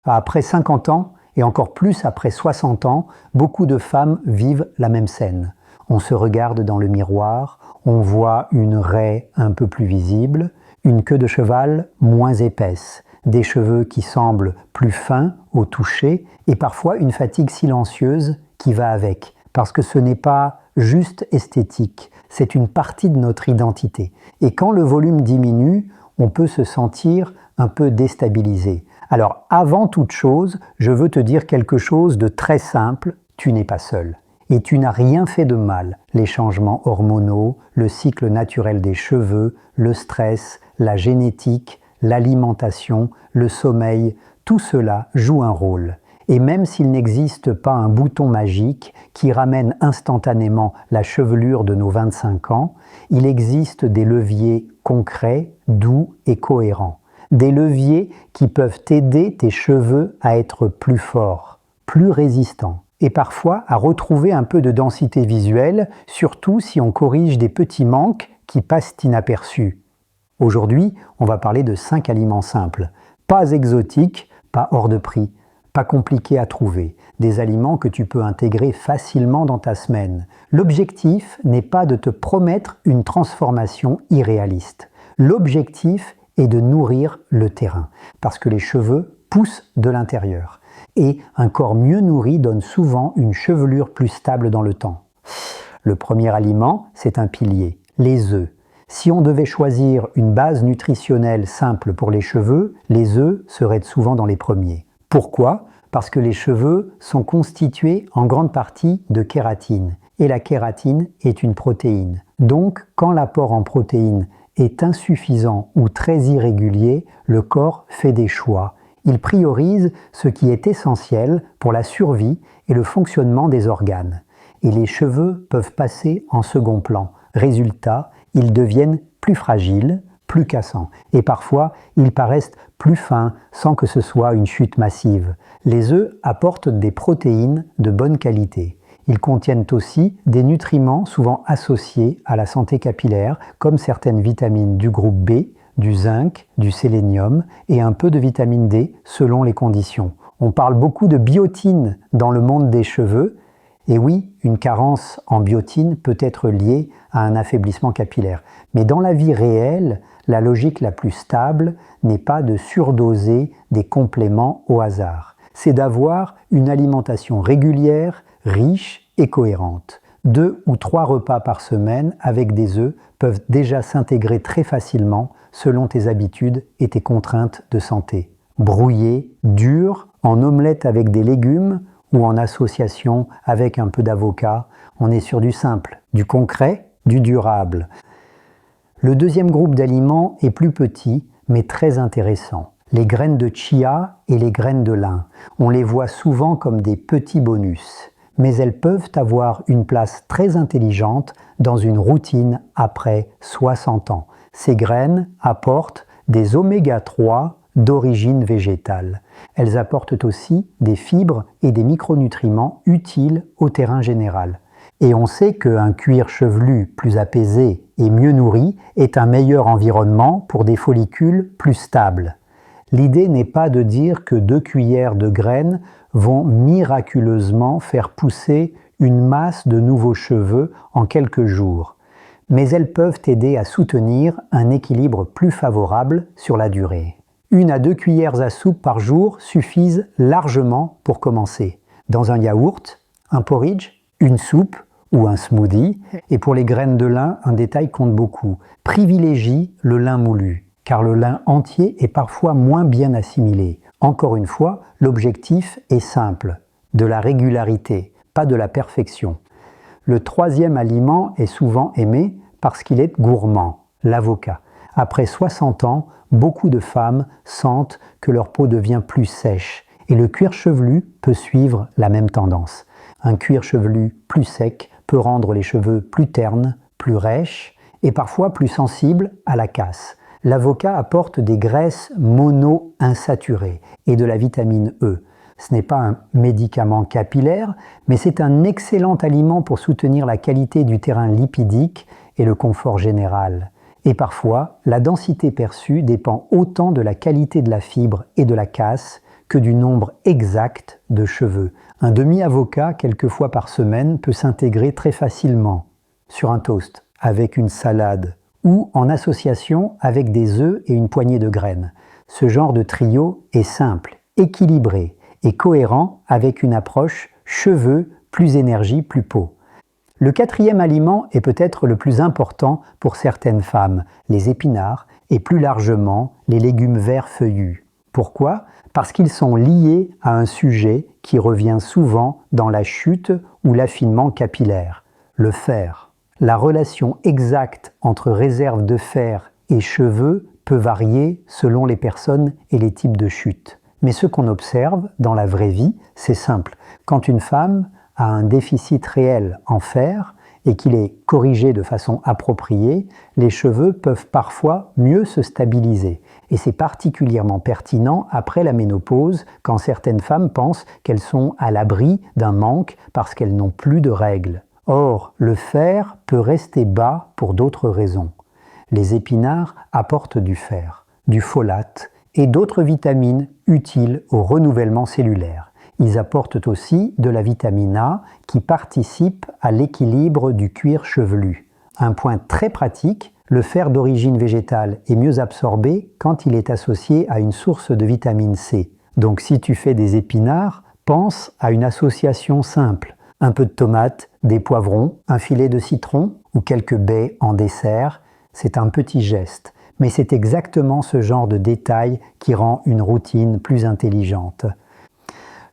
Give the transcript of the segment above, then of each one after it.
Après 50 ans, et encore plus après 60 ans, beaucoup de femmes vivent la même scène. On se regarde dans le miroir, on voit une raie un peu plus visible, une queue de cheval moins épaisse, des cheveux qui semblent plus fins au toucher et parfois une fatigue silencieuse qui va avec. Parce que ce n'est pas juste esthétique, c'est une partie de notre identité. Et quand le volume diminue, on peut se sentir un peu déstabilisé. Alors, avant toute chose, je veux te dire quelque chose de très simple, tu n'es pas seul. Et tu n'as rien fait de mal. Les changements hormonaux, le cycle naturel des cheveux, le stress, la génétique, l'alimentation, le sommeil, tout cela joue un rôle. Et même s'il n'existe pas un bouton magique qui ramène instantanément la chevelure de nos 25 ans, il existe des leviers concrets, doux et cohérents. Des leviers qui peuvent aider tes cheveux à être plus forts, plus résistants et parfois à retrouver un peu de densité visuelle, surtout si on corrige des petits manques qui passent inaperçus. Aujourd'hui, on va parler de 5 aliments simples, pas exotiques, pas hors de prix, pas compliqués à trouver, des aliments que tu peux intégrer facilement dans ta semaine. L'objectif n'est pas de te promettre une transformation irréaliste. L'objectif est de nourrir le terrain, parce que les cheveux poussent de l'intérieur. Et un corps mieux nourri donne souvent une chevelure plus stable dans le temps. Le premier aliment, c'est un pilier, les œufs. Si on devait choisir une base nutritionnelle simple pour les cheveux, les œufs seraient souvent dans les premiers. Pourquoi? Parce que les cheveux sont constitués en grande partie de kératine. Et la kératine est une protéine. Donc, quand l'apport en protéines est insuffisant ou très irrégulier, le corps fait des choix. Il priorise ce qui est essentiel pour la survie et le fonctionnement des organes. Et les cheveux peuvent passer en second plan. Résultat, ils deviennent plus fragiles, plus cassants. Et parfois, ils paraissent plus fins sans que ce soit une chute massive. Les œufs apportent des protéines de bonne qualité. Ils contiennent aussi des nutriments souvent associés à la santé capillaire, comme certaines vitamines du groupe B, du zinc, du sélénium et un peu de vitamine D selon les conditions. On parle beaucoup de biotine dans le monde des cheveux. Et oui, une carence en biotine peut être liée à un affaiblissement capillaire. Mais dans la vie réelle, la logique la plus stable n'est pas de surdoser des compléments au hasard. C'est d'avoir une alimentation régulière, riche et cohérente. 2 ou 3 repas par semaine avec des œufs peuvent déjà s'intégrer très facilement selon tes habitudes et tes contraintes de santé. Brouillé, dur, en omelette avec des légumes ou en association avec un peu d'avocat, on est sur du simple, du concret, du durable. Le deuxième groupe d'aliments est plus petit, mais très intéressant. Les graines de chia et les graines de lin. On les voit souvent comme des petits bonus, mais elles peuvent avoir une place très intelligente dans une routine après 60 ans. Ces graines apportent des oméga 3 d'origine végétale. Elles apportent aussi des fibres et des micronutriments utiles au terrain général. Et on sait qu'un cuir chevelu plus apaisé et mieux nourri est un meilleur environnement pour des follicules plus stables. L'idée n'est pas de dire que 2 cuillères de graines vont miraculeusement faire pousser une masse de nouveaux cheveux en quelques jours, mais elles peuvent aider à soutenir un équilibre plus favorable sur la durée. 1 à 2 cuillères à soupe par jour suffisent largement pour commencer. Dans un yaourt, un porridge, une soupe ou un smoothie. Et pour les graines de lin, un détail compte beaucoup. Privilégie le lin moulu, car le lin entier est parfois moins bien assimilé. Encore une fois, l'objectif est simple, de la régularité, pas de la perfection. Le troisième aliment est souvent aimé parce qu'il est gourmand, l'avocat. Après 60 ans, beaucoup de femmes sentent que leur peau devient plus sèche et le cuir chevelu peut suivre la même tendance. Un cuir chevelu plus sec peut rendre les cheveux plus ternes, plus rêches et parfois plus sensibles à la casse. L'avocat apporte des graisses mono-insaturées et de la vitamine E. Ce n'est pas un médicament capillaire, mais c'est un excellent aliment pour soutenir la qualité du terrain lipidique et le confort général. Et parfois, la densité perçue dépend autant de la qualité de la fibre et de la casse que du nombre exact de cheveux. Un demi-avocat, quelques fois par semaine, peut s'intégrer très facilement sur un toast, avec une salade, ou en association avec des œufs et une poignée de graines. Ce genre de trio est simple, équilibré et cohérent avec une approche cheveux plus énergie plus peau. Le quatrième aliment est peut-être le plus important pour certaines femmes, les épinards et plus largement les légumes verts feuillus. Pourquoi ? Parce qu'ils sont liés à un sujet qui revient souvent dans la chute ou l'affinement capillaire, le fer. La relation exacte entre réserve de fer et cheveux peut varier selon les personnes et les types de chute. Mais ce qu'on observe dans la vraie vie, c'est simple. Quand une femme a un déficit réel en fer et qu'il est corrigé de façon appropriée, les cheveux peuvent parfois mieux se stabiliser. Et c'est particulièrement pertinent après la ménopause, quand certaines femmes pensent qu'elles sont à l'abri d'un manque parce qu'elles n'ont plus de règles. Or, le fer peut rester bas pour d'autres raisons. Les épinards apportent du fer, du folate et d'autres vitamines utiles au renouvellement cellulaire. Ils apportent aussi de la vitamine A qui participe à l'équilibre du cuir chevelu. Un point très pratique, le fer d'origine végétale est mieux absorbé quand il est associé à une source de vitamine C. Donc si tu fais des épinards, pense à une association simple. Un peu de tomate, des poivrons, un filet de citron ou quelques baies en dessert. C'est un petit geste, mais c'est exactement ce genre de détail qui rend une routine plus intelligente.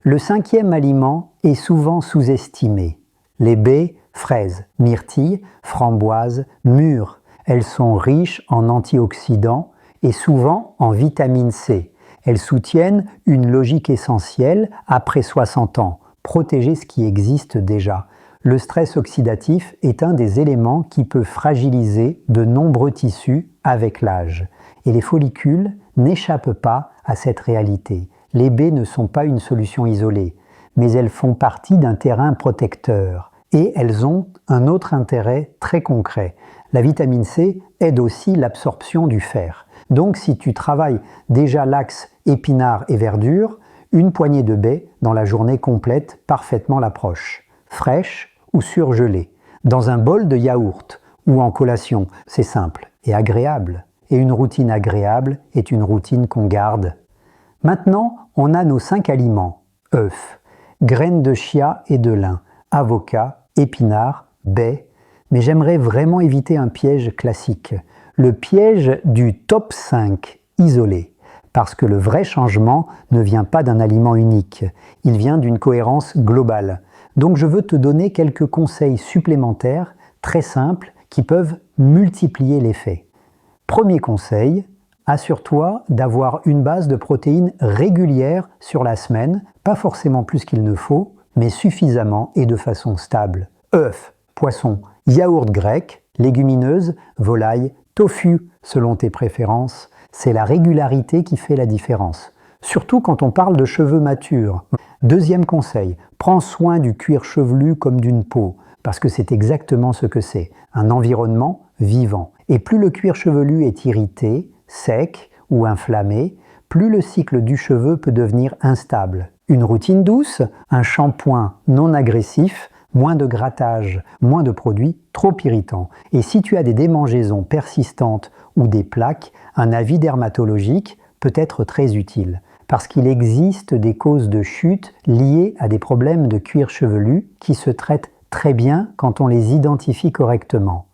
Le cinquième aliment est souvent sous-estimé. Les baies, fraises, myrtilles, framboises, mûres. Elles sont riches en antioxydants et souvent en vitamine C. Elles soutiennent une logique essentielle après 60 ans, protéger ce qui existe déjà. Le stress oxydatif est un des éléments qui peut fragiliser de nombreux tissus avec l'âge. Et les follicules n'échappent pas à cette réalité. Les baies ne sont pas une solution isolée, mais elles font partie d'un terrain protecteur. Et elles ont un autre intérêt très concret. La vitamine C aide aussi l'absorption du fer. Donc si tu travailles déjà l'axe épinards et verdure, une poignée de baies dans la journée complète parfaitement l'approche. Fraîche ou surgelée, dans un bol de yaourt ou en collation, c'est simple et agréable. Et une routine agréable est une routine qu'on garde. Maintenant, on a nos 5 aliments. Œufs, graines de chia et de lin, avocat, épinards, baies. Mais j'aimerais vraiment éviter un piège classique. Le piège du top 5 isolé. Parce que le vrai changement ne vient pas d'un aliment unique. Il vient d'une cohérence globale. Donc je veux te donner quelques conseils supplémentaires, très simples, qui peuvent multiplier l'effet. Premier conseil, assure-toi d'avoir une base de protéines régulière sur la semaine, pas forcément plus qu'il ne faut, mais suffisamment et de façon stable. Œufs, poissons, yaourt grec, légumineuses, volailles, tofu, selon tes préférences, c'est la régularité qui fait la différence. Surtout quand on parle de cheveux matures. Deuxième conseil, prends soin du cuir chevelu comme d'une peau, parce que c'est exactement ce que c'est, un environnement vivant. Et plus le cuir chevelu est irrité, sec ou inflammé, plus le cycle du cheveu peut devenir instable. Une routine douce, un shampoing non agressif, moins de grattage, moins de produits trop irritants. Et si tu as des démangeaisons persistantes ou des plaques, un avis dermatologique peut être très utile. Parce qu'il existe des causes de chute liées à des problèmes de cuir chevelu qui se traitent très bien quand on les identifie correctement.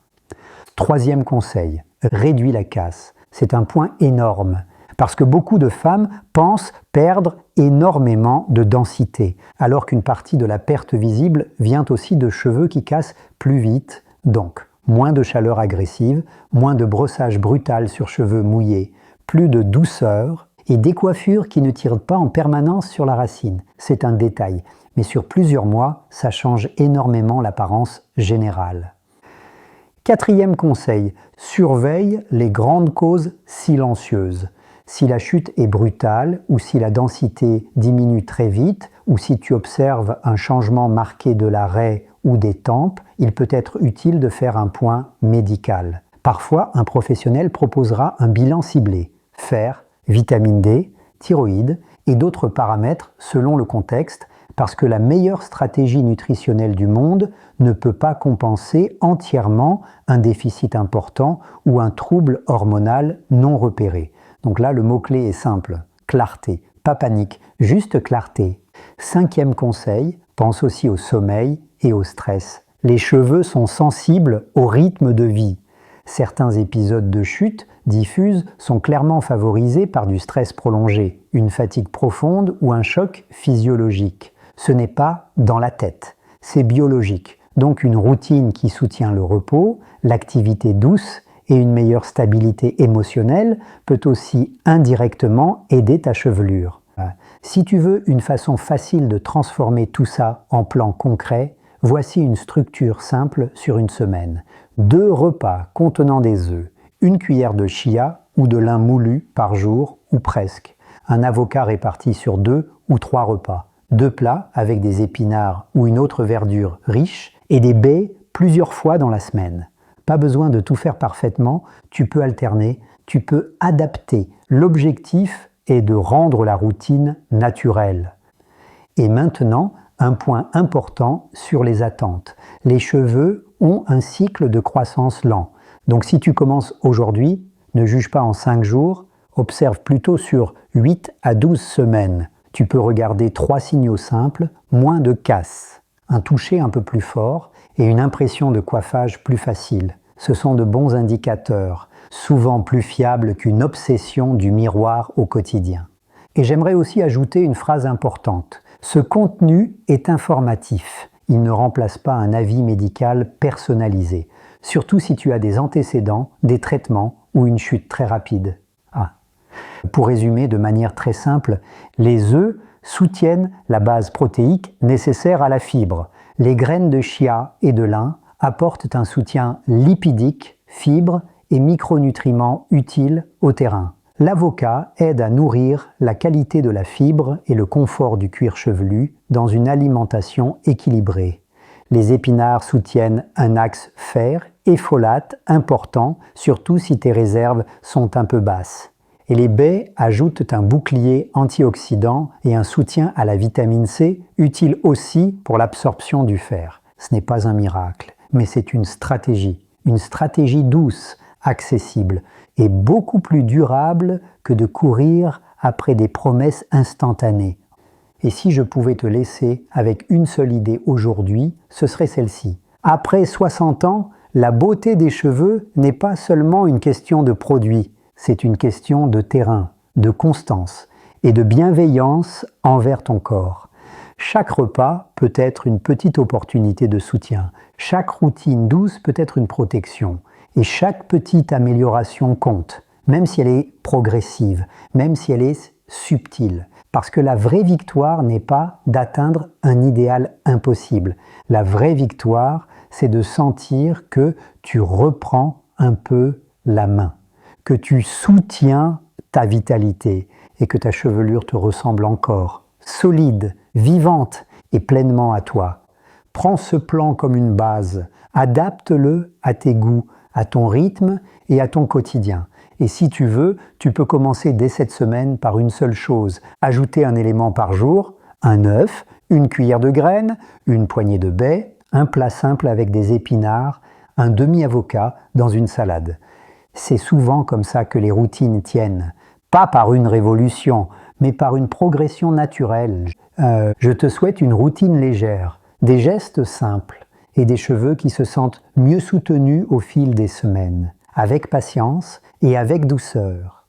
Troisième conseil, réduis la casse. C'est un point énorme, parce que beaucoup de femmes pensent perdre énormément de densité, alors qu'une partie de la perte visible vient aussi de cheveux qui cassent plus vite. Donc, moins de chaleur agressive, moins de brossage brutal sur cheveux mouillés, plus de douceur et des coiffures qui ne tirent pas en permanence sur la racine. C'est un détail, mais sur plusieurs mois, ça change énormément l'apparence générale. Quatrième conseil, surveille les grandes causes silencieuses. Si la chute est brutale ou si la densité diminue très vite ou si tu observes un changement marqué de la raie ou des tempes, il peut être utile de faire un point médical. Parfois, un professionnel proposera un bilan ciblé, fer, vitamine D, thyroïde et d'autres paramètres selon le contexte, parce que la meilleure stratégie nutritionnelle du monde ne peut pas compenser entièrement un déficit important ou un trouble hormonal non repéré. Donc là, le mot-clé est simple, clarté, pas panique, juste clarté. 5e conseil, pense aussi au sommeil et au stress. Les cheveux sont sensibles au rythme de vie. Certains épisodes de chute diffuse sont clairement favorisés par du stress prolongé, une fatigue profonde ou un choc physiologique. Ce n'est pas dans la tête, c'est biologique. Donc une routine qui soutient le repos, l'activité douce et une meilleure stabilité émotionnelle peut aussi indirectement aider ta chevelure. Si tu veux une façon facile de transformer tout ça en plan concret, voici une structure simple sur une semaine. 2 repas contenant des œufs, 1 cuillère de chia ou de lin moulu par jour ou presque, un avocat réparti sur 2 ou 3 repas, 2 plats avec des épinards ou une autre verdure riche et des baies plusieurs fois dans la semaine. Pas besoin de tout faire parfaitement, tu peux alterner, tu peux adapter. L'objectif est de rendre la routine naturelle. Et maintenant, un point important sur les attentes. Les cheveux ont un cycle de croissance lent. Donc si tu commences aujourd'hui, ne juge pas en 5 jours, observe plutôt sur 8 à 12 semaines. Tu peux regarder 3 signaux simples, moins de casse, un toucher un peu plus fort et une impression de coiffage plus facile. Ce sont de bons indicateurs, souvent plus fiables qu'une obsession du miroir au quotidien. Et j'aimerais aussi ajouter une phrase importante. Ce contenu est informatif. Il ne remplace pas un avis médical personnalisé, surtout si tu as des antécédents, des traitements ou une chute très rapide. Pour résumer de manière très simple, les œufs soutiennent la base protéique nécessaire à la fibre. Les graines de chia et de lin apportent un soutien lipidique, fibres et micronutriments utiles au terrain. L'avocat aide à nourrir la qualité de la fibre et le confort du cuir chevelu dans une alimentation équilibrée. Les épinards soutiennent un axe fer et folate important, surtout si tes réserves sont un peu basses. Et les baies ajoutent un bouclier antioxydant et un soutien à la vitamine C, utile aussi pour l'absorption du fer. Ce n'est pas un miracle, mais c'est une stratégie douce, accessible et beaucoup plus durable que de courir après des promesses instantanées. Et si je pouvais te laisser avec une seule idée aujourd'hui, ce serait celle-ci. Après 60 ans, la beauté des cheveux n'est pas seulement une question de produit, c'est une question de terrain, de constance et de bienveillance envers ton corps. Chaque repas peut être une petite opportunité de soutien, chaque routine douce peut être une protection, et chaque petite amélioration compte, même si elle est progressive, même si elle est subtile. Parce que la vraie victoire n'est pas d'atteindre un idéal impossible. La vraie victoire, c'est de sentir que tu reprends un peu la main, que tu soutiens ta vitalité et que ta chevelure te ressemble encore, solide, vivante et pleinement à toi. Prends ce plan comme une base, adapte-le à tes goûts, à ton rythme et à ton quotidien. Et si tu veux, tu peux commencer dès cette semaine par une seule chose, ajouter un élément par jour, un œuf, une cuillère de graines, une poignée de baies, un plat simple avec des épinards, un demi-avocat dans une salade. C'est souvent comme ça que les routines tiennent, pas par une révolution, mais par une progression naturelle. Je te souhaite une routine légère, des gestes simples et des cheveux qui se sentent mieux soutenus au fil des semaines, avec patience et avec douceur.